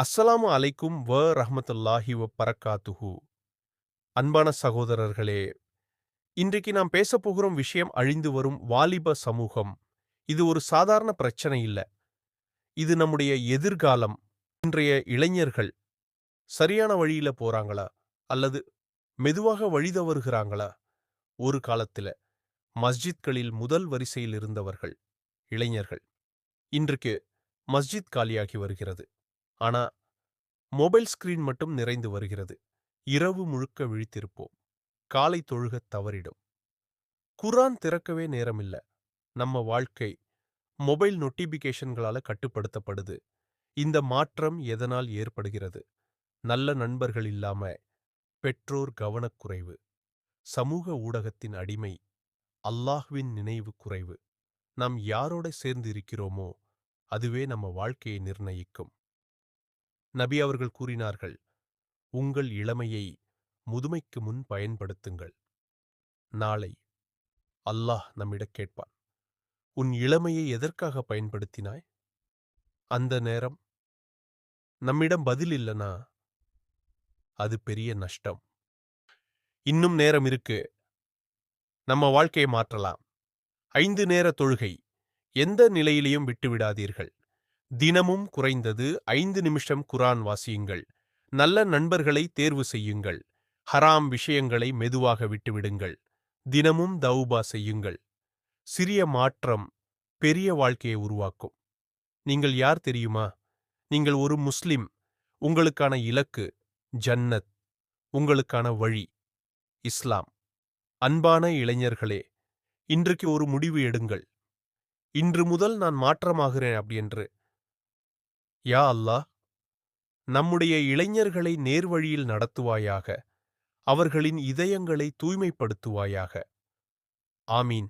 அஸ்ஸலாமு அலைக்கும் ரஹ்மத்துல்லாஹி பரக்காத்துஹு. அன்பான சகோதரர்களே, இன்றைக்கு நாம் பேசப் போகிற விஷயம் அழிந்து வரும் வாலிப சமூகம். இது ஒரு சாதாரண பிரச்சனை இல்ல. இது நம்முடைய எதிர்காலம். இன்றைய இளைஞர்கள் சரியான வழியில போறாங்களா? அல்லது மெதுவாக வழி தவறுகிறாங்களா? ஒரு காலத்தில மஸ்ஜித்களில் முதல் வரிசையில் இருந்தவர்கள் இளைஞர்கள். இன்றைக்கு மஸ்ஜித் காலியாகி வருகிறது. ஆனா மொபைல் ஸ்கிரீன் மட்டும் நிறைந்து வருகிறது. இரவு முழுக்க விழித்திருப்போம். காலை தொழுகத் தவறிடும். குர்ஆன் திறக்கவே நேரமில்ல. நம்ம வாழ்க்கை மொபைல் நோட்டிபிகேஷன்களால கட்டுப்படுத்தப்படுது. இந்த மாற்றம் எதனால் ஏற்படுகிறது? நல்ல நண்பர்கள் இல்லாம, பெற்றோர் கவனக்குறைவு, சமூக ஊடகத்தின் அடிமை, அல்லாஹ்வின் நினைவு குறைவு. நாம் யாரோட சேர்ந்து இருக்கிறோமோ அதுவே நம்ம வாழ்க்கையை நிர்ணயிக்கும். நபி அவர்கள் கூறினார்கள், உங்கள் இளமையை முதுமைக்கு முன் பயன்படுத்துங்கள். நாளை அல்லாஹ் நம்மிடம் கேட்பான், உன் இளமையை எதற்காக பயன்படுத்தினாய்? அந்த நேரம் நம்மிடம் பதில் இல்லனா அது பெரிய நஷ்டம். இன்னும் நேரம் இருக்கு. நம்ம வாழ்க்கையை மாற்றலாம். 5 நேர தொழுகை எந்த நிலையிலையும் விட்டுவிடாதீர்கள். தினமும் குறைந்தது 5 நிமிஷம் குர்ஆன் வாசியுங்கள். நல்ல நண்பர்களை தேர்வு செய்யுங்கள். ஹராம் விஷயங்களை மெதுவாக விட்டுவிடுங்கள். தினமும் தௌபா செய்யுங்கள். சிறிய மாற்றம் பெரிய வாழ்க்கையை உருவாக்கும். நீங்கள் யார் தெரியுமா? நீங்கள் ஒரு முஸ்லிம். உங்களுக்கான இலக்கு ஜன்னத். உங்களுக்கான வழி இஸ்லாம். அன்பான இளைஞர்களே, இன்றைக்கு ஒரு முடிவு எடுங்கள். இன்று முதல் நான் மாற்றமாகிறேன் என்று. யா அல்லாஹ், நம்முடைய இளைஞர்களை நேர்வழியில் நடத்துவாயாக. அவர்களின் இதயங்களை தூய்மைப்படுத்துவாயாக. ஆமீன்.